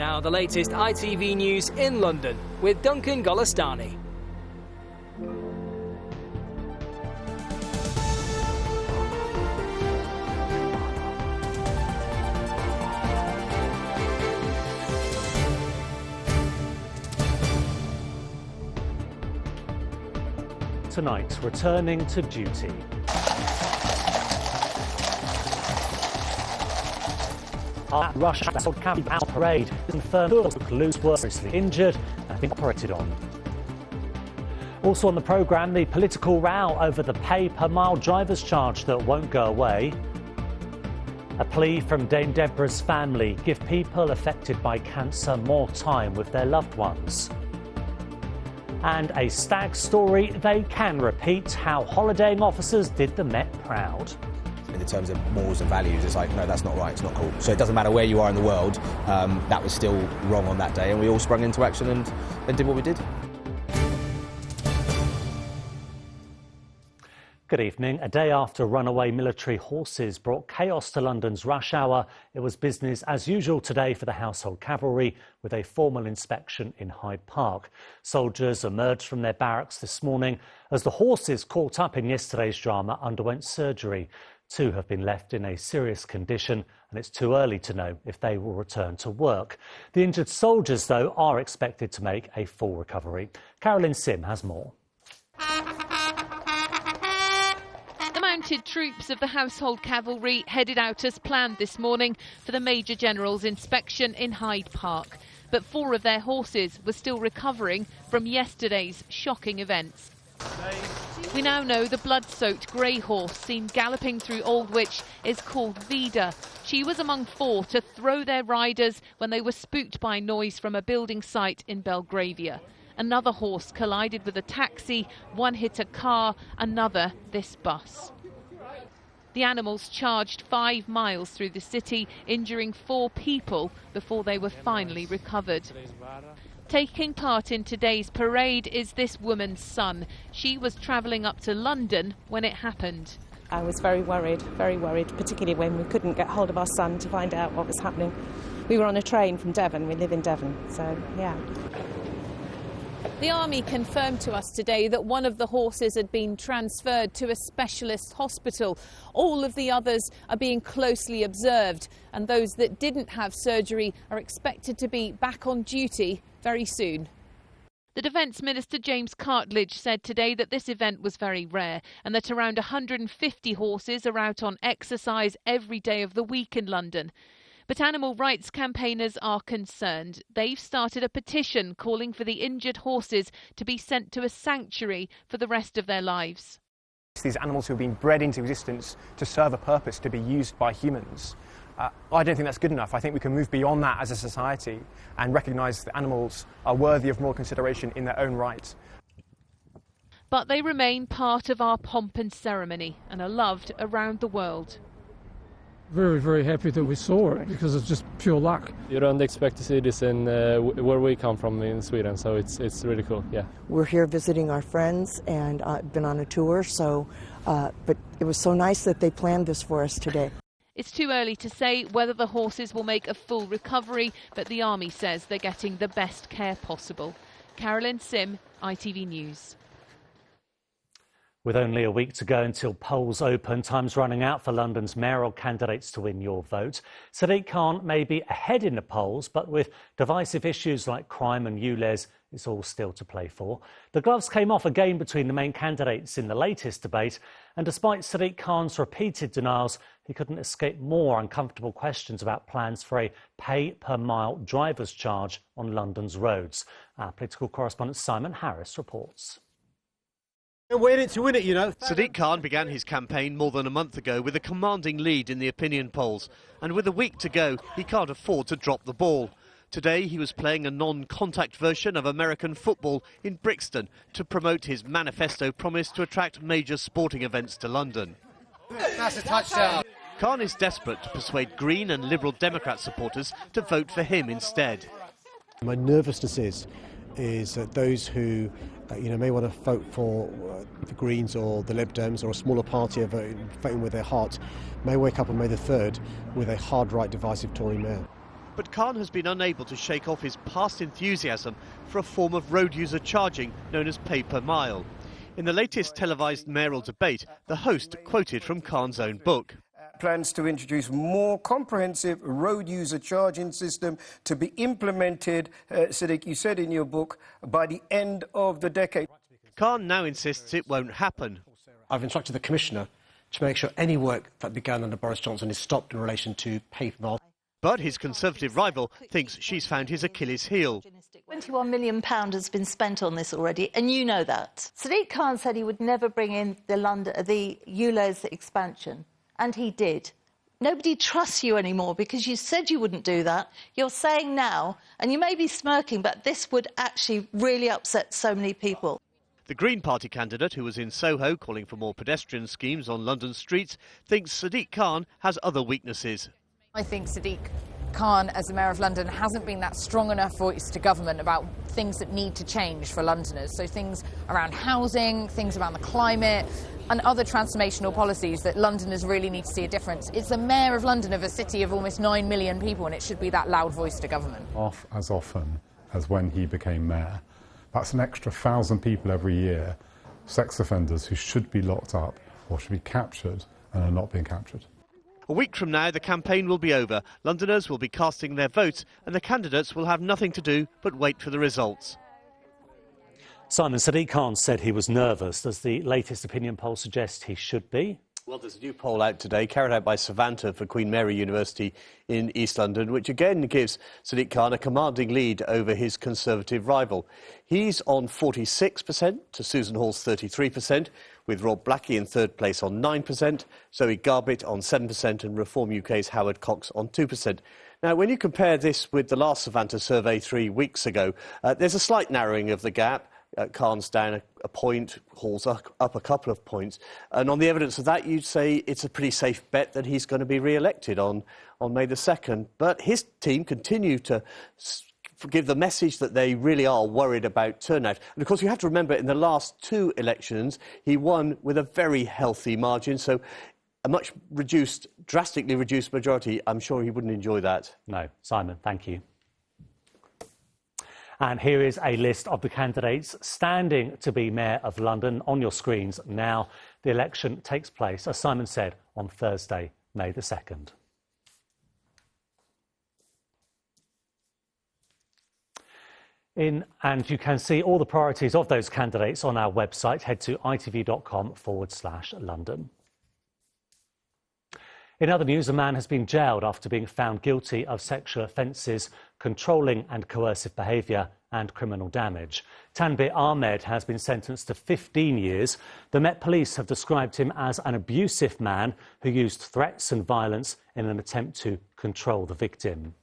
Now the latest ITV News in London with Duncan Golestani. Tonight, returning to duty. Our Russia Camping House Parade is confirmed loose were seriously injured and have been operated on. Also on the programme, the political row over the pay per mile driver's charge that won't go away. A plea from Dame Deborah's family: give people affected by cancer more time with their loved ones. And a stag story they can repeat: how holidaying officers did the Met proud. In terms of morals and values, it's like, no, that's not right, it's not cool. So it doesn't matter where you are in the world, that was still wrong on that day, and we all sprung into action and did what we did. Good evening. A day after runaway military horses brought chaos to London's rush hour, it was business as usual today for the Household Cavalry, with a formal inspection in Hyde Park. Soldiers emerged from their barracks this morning as the horses caught up in yesterday's drama underwent surgery. 2 have been left in a serious condition, and it's too early to know if they will return to work. The injured soldiers, though, are expected to make a full recovery. Carolyn Sim has more. The mounted troops of the Household Cavalry headed out as planned this morning for the Major General's inspection in Hyde Park. But 4 of their horses were still recovering from yesterday's shocking events. We now know the blood-soaked grey horse seen galloping through Aldwych is called Vida. She was among 4 to throw their riders when they were spooked by noise from a building site in Belgravia. Another horse collided with a taxi, 1 hit a car, another this bus. The animals charged 5 miles through the city, injuring 4 people before they were finally recovered. Taking part in today's parade is this woman's son. She was travelling up to London when it happened. I was very worried, particularly when we couldn't get hold of our son to find out what was happening. We were on a train from Devon, we live in Devon, so yeah. The Army confirmed to us today that one of the horses had been transferred to a specialist hospital. All of the others are being closely observed, and those that didn't have surgery are expected to be back on duty very soon. The Defence Minister James Cartledge said today that this event was very rare and that around 150 horses are out on exercise every day of the week in London. But animal rights campaigners are concerned. They've started a petition calling for the injured horses to be sent to a sanctuary for the rest of their lives. These animals who have been bred into existence to serve a purpose, to be used by humans. I don't think that's good enough. I think we can move beyond that as a society and recognise that animals are worthy of more consideration in their own right. But they remain part of our pomp and ceremony and are loved around the world. Very, very happy that we saw it, because it's just pure luck. You don't expect to see this in where we come from in Sweden, so it's really cool, yeah. We're here visiting our friends and been on a tour, so but it was so nice that they planned this for us today. It's too early to say whether the horses will make a full recovery, but the Army says they're getting the best care possible. Carolyn Sim, ITV News. With only a week to go until polls open, time's running out for London's mayoral candidates to win your vote. Sadiq Khan may be ahead in the polls, but with divisive issues like crime and ULEZ, it's all still to play for. The gloves came off again between the main candidates in the latest debate, and despite Sadiq Khan's repeated denials, he couldn't escape more uncomfortable questions about plans for a pay-per-mile driver's charge on London's roads. Our political correspondent Simon Harris reports. We're in it to win it, you know. Sadiq Khan began his campaign more than a month ago with a commanding lead in the opinion polls. And with a week to go, he can't afford to drop the ball. Today, he was playing a non-contact version of American football in Brixton to promote his manifesto promise to attract major sporting events to London. That's a touchdown. Khan is desperate to persuade Green and Liberal Democrat supporters to vote for him instead. My nervousness is that those who may want to vote for the Greens or the Lib Dems or a smaller party of voting with their heart may wake up on May the 3rd with a hard right divisive Tory mayor. But Khan has been unable to shake off his past enthusiasm for a form of road user charging known as pay per mile. In the latest televised mayoral debate, the host quoted from Khan's own book. Plans to introduce more comprehensive road user charging system to be implemented, Sadiq, you said in your book, by the end of the decade. Khan now insists it won't happen. I've instructed the Commissioner to make sure any work that began under Boris Johnson is stopped in relation to pay per mile. But his Conservative rival thinks she's found his Achilles heel. £21 million has been spent on this already, and you know that. Sadiq Khan said he would never bring in the ULEZ expansion, and he did. Nobody trusts you anymore because you said you wouldn't do that. You're saying now, and you may be smirking, but this would actually really upset so many people. The Green Party candidate, who was in Soho calling for more pedestrian schemes on London streets, thinks Sadiq Khan has other weaknesses. I think Sadiq Khan, as the Mayor of London, hasn't been that strong enough voice to government about things that need to change for Londoners. So things around housing, things around the climate and other transformational policies that Londoners really need to see a difference. It's the Mayor of London of a city of almost 9 million people, and it should be that loud voice to government. As often as when he became mayor. That's an extra 1,000 people every year, sex offenders who should be locked up or should be captured and are not being captured. A week from now, the campaign will be over. Londoners will be casting their votes and the candidates will have nothing to do but wait for the results. Simon, Sadiq Khan said he was nervous. Does the latest opinion poll suggest he should be? Well, there's a new poll out today, carried out by Savanta for Queen Mary University in East London, which again gives Sadiq Khan a commanding lead over his Conservative rival. He's on 46% to Susan Hall's 33%, with Rob Blackie in third place on 9%, Zoe Garbett on 7% and Reform UK's Howard Cox on 2%. Now, when you compare this with the last Savanta survey 3 weeks ago, there's a slight narrowing of the gap. Khan's down a point, Hall's up a couple of points. And on the evidence of that, you'd say it's a pretty safe bet that he's going to be re-elected on May the 2nd. But his team continue to give the message that they really are worried about turnout. And of course, you have to remember, in the last 2 elections, he won with a very healthy margin. So a much reduced, drastically reduced majority, I'm sure he wouldn't enjoy that. No. Simon, thank you. And here is a list of the candidates standing to be Mayor of London on your screens now. The election takes place, as Simon said, on Thursday, May the 2nd. And you can see all the priorities of those candidates on our website. Head to itv.com/London. In other news, a man has been jailed after being found guilty of sexual offences, controlling and coercive behaviour and criminal damage. Tanvir Ahmed has been sentenced to 15 years. The Met Police have described him as an abusive man who used threats and violence in an attempt to control the victim.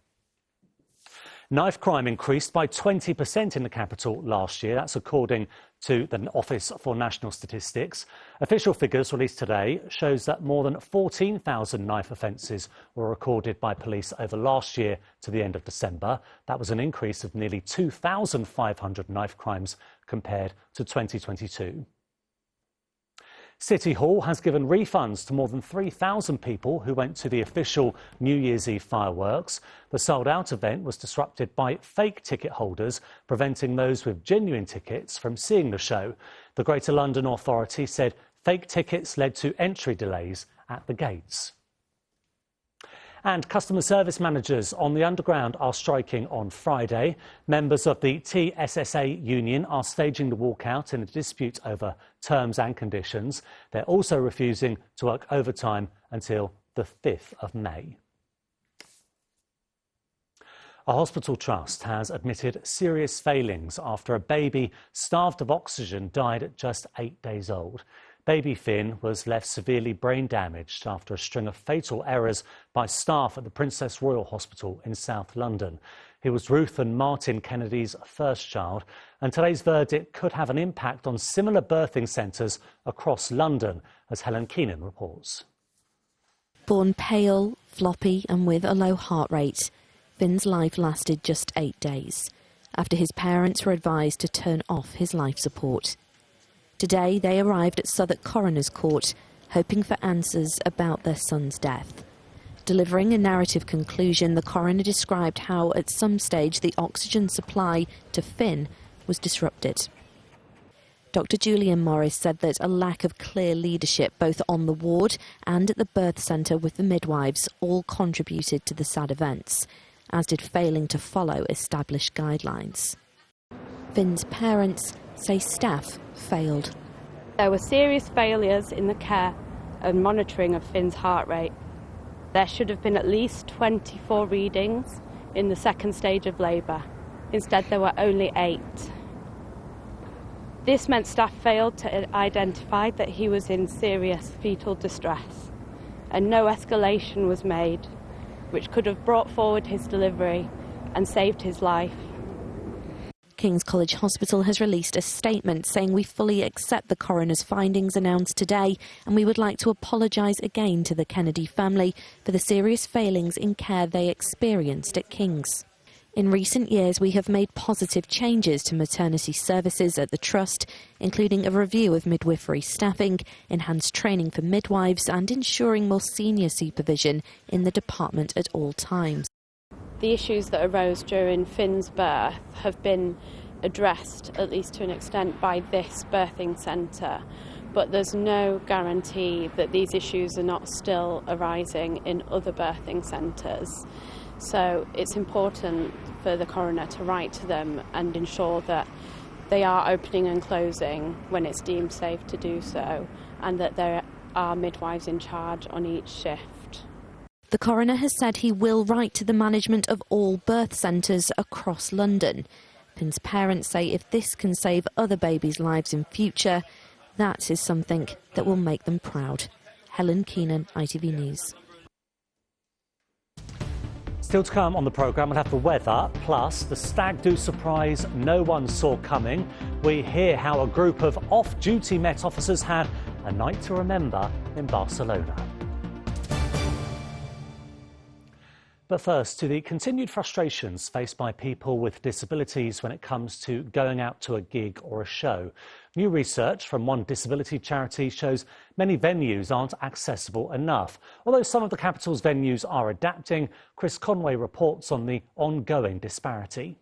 Knife crime increased by 20% in the capital last year. That's according to the Office for National Statistics. Official figures released today shows that more than 14,000 knife offences were recorded by police over last year to the end of December. That was an increase of nearly 2,500 knife crimes compared to 2022. City Hall has given refunds to more than 3,000 people who went to the official New Year's Eve fireworks. The sold-out event was disrupted by fake ticket holders, preventing those with genuine tickets from seeing the show. The Greater London Authority said fake tickets led to entry delays at the gates. And customer service managers on the Underground are striking on Friday. Members of the TSSA union are staging the walkout in a dispute over terms and conditions. They're also refusing to work overtime until the 5th of May. A hospital trust has admitted serious failings after a baby starved of oxygen died at just 8 days old. Baby Finn was left severely brain damaged after a string of fatal errors by staff at the Princess Royal Hospital in South London. He was Ruth and Martin Kennedy's first child, and today's verdict could have an impact on similar birthing centres across London, as Helen Keenan reports. Born pale, floppy and with a low heart rate, Finn's life lasted just 8 days, after his parents were advised to turn off his life support. Today, they arrived at Southwark Coroner's Court, hoping for answers about their son's death. Delivering a narrative conclusion, the coroner described how at some stage the oxygen supply to Finn was disrupted. Dr. Julian Morris said that a lack of clear leadership both on the ward and at the birth centre with the midwives all contributed to the sad events, as did failing to follow established guidelines. Finn's parents say staff failed. There were serious failures in the care and monitoring of Finn's heart rate. There should have been at least 24 readings in the second stage of labour. Instead, there were only 8. This meant staff failed to identify that he was in serious fetal distress, and no escalation was made, which could have brought forward his delivery and saved his life. King's College Hospital has released a statement saying we fully accept the coroner's findings announced today, and we would like to apologise again to the Kennedy family for the serious failings in care they experienced at King's. In recent years, we have made positive changes to maternity services at the Trust, including a review of midwifery staffing, enhanced training for midwives and ensuring more senior supervision in the department at all times. The issues that arose during Finn's birth have been addressed, at least to an extent, by this birthing centre, but there's no guarantee that these issues are not still arising in other birthing centres. So it's important for the coroner to write to them and ensure that they are opening and closing when it's deemed safe to do so, and that there are midwives in charge on each shift. The coroner has said he will write to the management of all birth centres across London. Finn's parents say if this can save other babies' lives in future, that is something that will make them proud. Helen Keenan, ITV News. Still to come on the programme, we'll have the weather, plus the stag do surprise no one saw coming. We hear how a group of off-duty Met officers had a night to remember in Barcelona. But first, to the continued frustrations faced by people with disabilities when it comes to going out to a gig or a show. New research from one disability charity shows many venues aren't accessible enough. Although some of the capital's venues are adapting, Chris Conway reports on the ongoing disparity.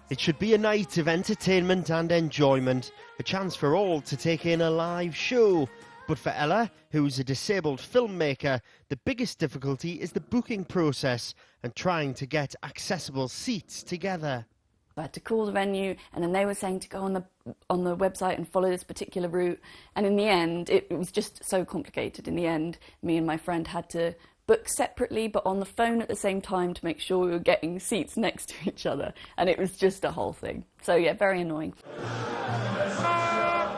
It should be a night of entertainment and enjoyment, a chance for all to take in a live show. But for Ella, who's a disabled filmmaker, the biggest difficulty is the booking process and trying to get accessible seats together. I had to call the venue, and then they were saying to go on the website and follow this particular route. And in the end, it was just so complicated. In the end, me and my friend had to book separately but on the phone at the same time to make sure we were getting seats next to each other, and it was just a whole thing. So yeah, very annoying.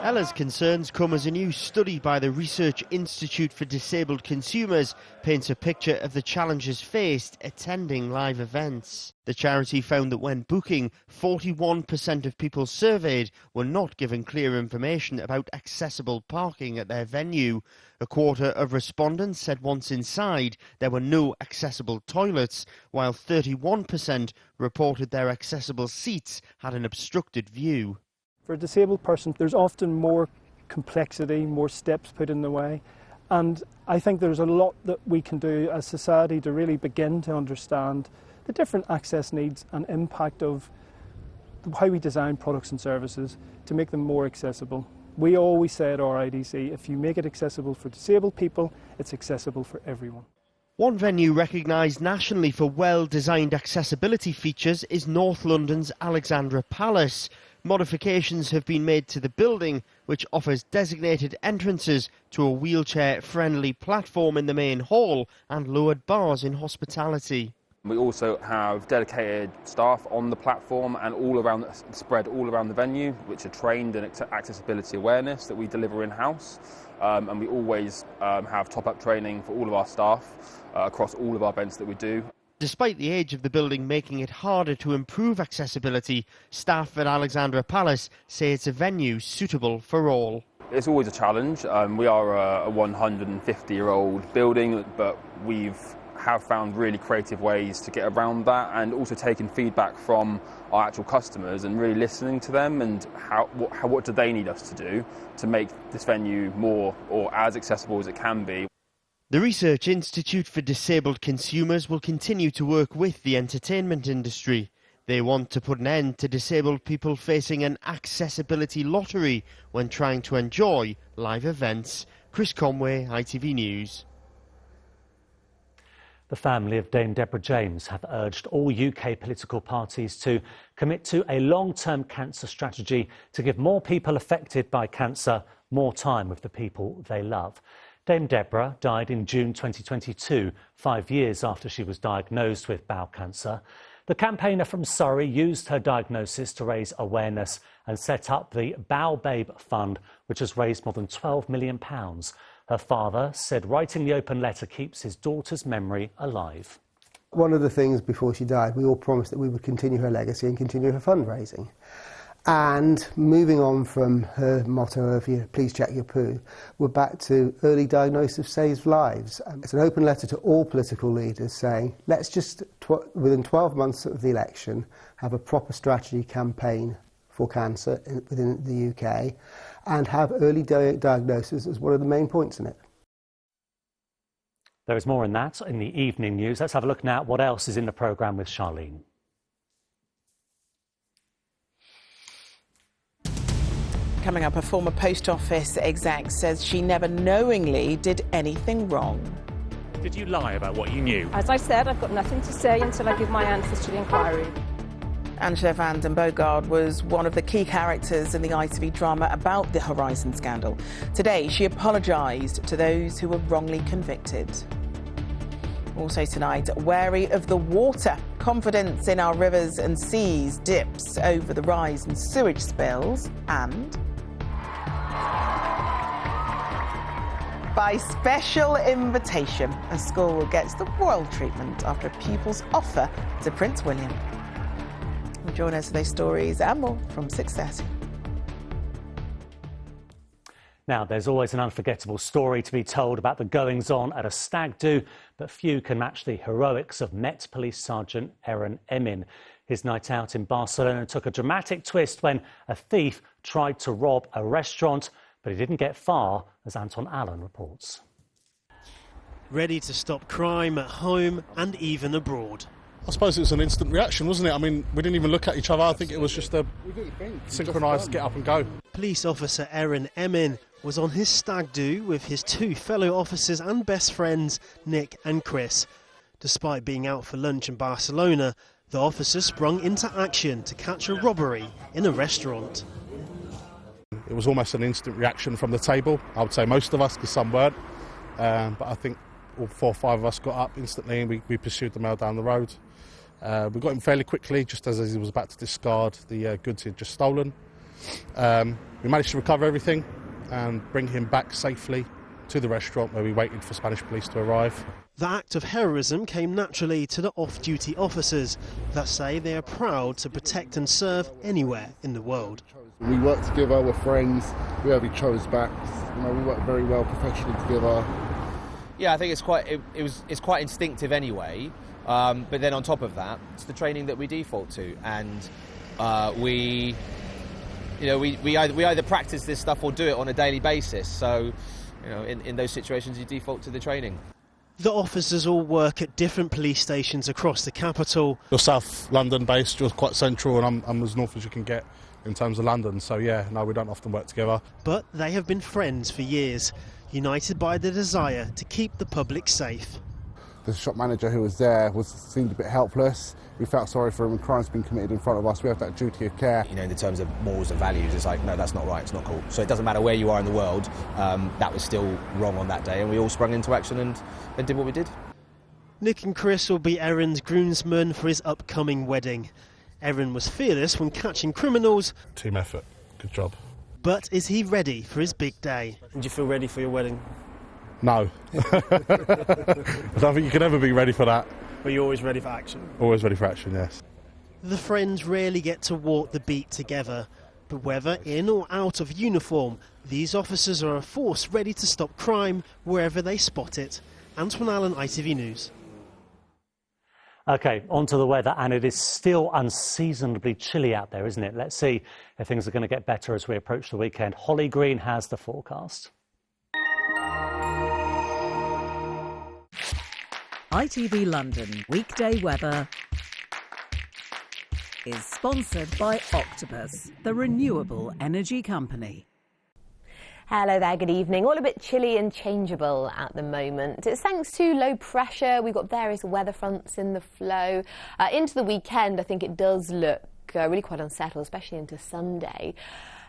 Ella's concerns come as a new study by the Research Institute for Disabled Consumers paints a picture of the challenges faced attending live events. The charity found that when booking, 41% of people surveyed were not given clear information about accessible parking at their venue. A quarter of respondents said once inside there were no accessible toilets, while 31% reported their accessible seats had an obstructed view. For a disabled person, there's often more complexity, more steps put in the way, and I think there's a lot that we can do as society to really begin to understand the different access needs and impact of how we design products and services to make them more accessible. We always say at RIDC, if you make it accessible for disabled people, it's accessible for everyone. One venue recognised nationally for well-designed accessibility features is North London's Alexandra Palace. Modifications have been made to the building, which offers designated entrances to a wheelchair-friendly platform in the main hall and lowered bars in hospitality. We also have dedicated staff on the platform and spread all around the venue, which are trained in accessibility awareness that we deliver in-house. And we always have top-up training for all of our staff across all of our events that we do. Despite the age of the building making it harder to improve accessibility, staff at Alexandra Palace say it's a venue suitable for all. It's always a challenge. We are a 150-year-old building, but we've have found really creative ways to get around that, and also taking feedback from our actual customers and really listening to them and what do they need us to do to make this venue more or as accessible as it can be. The Research Institute for Disabled Consumers will continue to work with the entertainment industry. They want to put an end to disabled people facing an accessibility lottery when trying to enjoy live events. Chris Conway, ITV News. The family of Dame Deborah James have urged all UK political parties to commit to a long-term cancer strategy to give more people affected by cancer more time with the people they love. Dame Deborah died in June 2022, 5 years after she was diagnosed with bowel cancer. The campaigner from Surrey used her diagnosis to raise awareness and set up the Bowel Babe Fund, which has raised more than £12 million. Her father said writing the open letter keeps his daughter's memory alive. One of the things before she died, we all promised that we would continue her legacy and continue her fundraising. And moving on from her motto of please check your poo, we're back to early diagnosis saves lives. It's an open letter to all political leaders saying, let's just, within 12 months of the election, have a proper strategy campaign for cancer within the UK and have early diagnosis as one of the main points in it. There is more in that in the evening news. Let's have a look now at what else is in the programme with Charlene. Coming up, a former post office exec says she never knowingly did anything wrong. Did you lie about what you knew? As I said, I've got nothing to say until I give my answers to the inquiry. Angela van den Boogaard was one of the key characters in the ITV drama about the Horizon scandal. Today, she apologised to those who were wrongly convicted. Also tonight, wary of the water. Confidence in our rivers and seas dips over the rise in sewage spills, and by special invitation, a school gets the royal treatment after a pupil's offer to Prince William. Join us for those stories and more from 6:30. Now, there's always an unforgettable story to be told about the goings-on at a stag do, but few can match the heroics of Met Police Sergeant Aaron Emin. His night out in Barcelona took a dramatic twist when a thief tried to rob a restaurant, but he didn't get far, as Anton Allen reports. Ready to stop crime at home and even abroad. I suppose it was an instant reaction, wasn't it? I mean, we didn't even look at each other. I think it was just a synchronised get up and go. Police officer Aaron Emin was on his stag do with his two fellow officers and best friends, Nick and Chris. Despite being out for lunch in Barcelona, the officer sprung into action to catch a robbery in a restaurant. It was almost an instant reaction from the table. I would say most of us, because some weren't. But I think all 4 or 5 of us got up instantly and we pursued the male down the road. We got him fairly quickly, just as he was about to discard the goods he'd just stolen. We managed to recover everything and bring him back safely to the restaurant where we waited for Spanish police to arrive. The act of heroism came naturally to the off-duty officers that say they are proud to protect and serve anywhere in the world. We work together, we're friends, we have each other's backs, we work very well professionally together. Yeah, I think it's quite instinctive anyway. But then on top of that, it's the training that we default to, and we either practice this stuff or do it on a daily basis. So, in those situations, you default to the training. The officers all work at different police stations across the capital. You're South London based, you're quite central, and I'm as north as you can get in terms of London. So yeah, no, we don't often work together. But they have been friends for years, united by the desire to keep the public safe. The shop manager who was there seemed a bit helpless. We felt sorry for him, and crime's been committed in front of us. We have that duty of care. In the terms of morals and values, it's like, no, that's not right, it's not cool. So it doesn't matter where you are in the world, that was still wrong on that day, and we all sprung into action and did what we did. Nick and Chris will be Aaron's groomsmen for his upcoming wedding. Aaron was fearless when catching criminals. Team effort, good job. But is he ready for his big day? Do you feel ready for your wedding? No. I don't think you can ever be ready for that. But you're always ready for action? Always ready for action, yes. The friends rarely get to walk the beat together, but whether in or out of uniform, these officers are a force ready to stop crime wherever they spot it. Anton Allen, ITV News. OK, on to the weather, and it is still unseasonably chilly out there, isn't it? Let's see if things are going to get better as we approach the weekend. Holly Green has the forecast. ITV London weekday weather is sponsored by Octopus, the renewable energy company. Hello there, good evening. All a bit chilly and changeable at the moment. It's thanks to low pressure. We've got various weather fronts in the flow. Into the weekend, I think it does look really quite unsettled, especially into Sunday.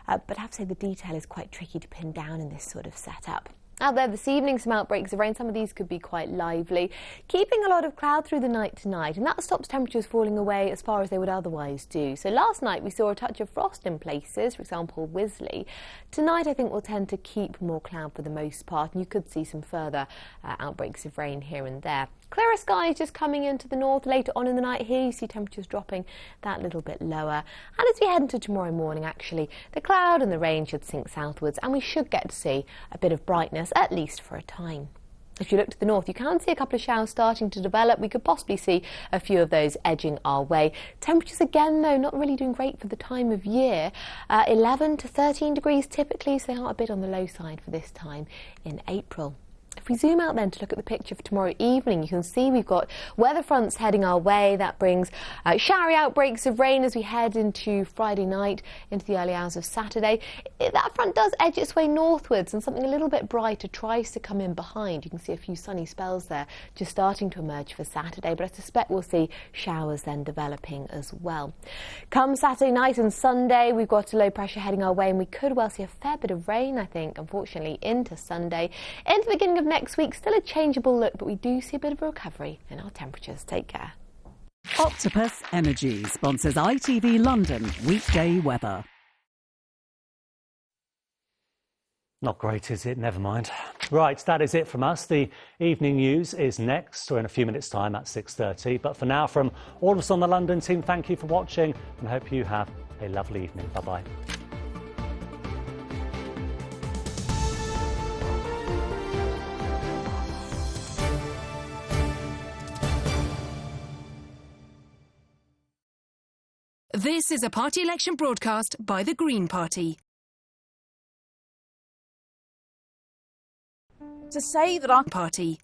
But I have to say the detail is quite tricky to pin down in this sort of setup. Out there this evening, some outbreaks of rain. Some of these could be quite lively, keeping a lot of cloud through the night tonight, and that stops temperatures falling away as far as they would otherwise do. So last night we saw a touch of frost in places, for example Wisley. Tonight I think we'll tend to keep more cloud for the most part, and you could see some further outbreaks of rain here and there. Clearer skies just coming into the north later on in the night. Here you see temperatures dropping that little bit lower. And as we head into tomorrow morning, actually, the cloud and the rain should sink southwards, and we should get to see a bit of brightness, at least for a time. If you look to the north, you can see a couple of showers starting to develop. We could possibly see a few of those edging our way. Temperatures again, though, not really doing great for the time of year. 11 to 13 degrees typically, so they are a bit on the low side for this time in April. If we zoom out then to look at the picture for tomorrow evening, you can see we've got weather fronts heading our way. That brings showery outbreaks of rain as we head into Friday night, into the early hours of Saturday. That front does edge its way northwards, and something a little bit brighter tries to come in behind. You can see a few sunny spells there just starting to emerge for Saturday, but I suspect we'll see showers then developing as well. Come Saturday night and Sunday, we've got a low pressure heading our way, and we could well see a fair bit of rain, I think, unfortunately, into Sunday. Into the beginning of next week, still a changeable look, but we do see a bit of a recovery in our temperatures. Take care. Octopus Energy sponsors ITV London weekday weather. Not great, is it? Never mind. Right, that is it from us. The evening news is next, or in a few minutes' time at 6:30. But for now, from all of us on the London team, thank you for watching, and hope you have a lovely evening. Bye-bye. This is a party election broadcast by the Green Party. To say that our party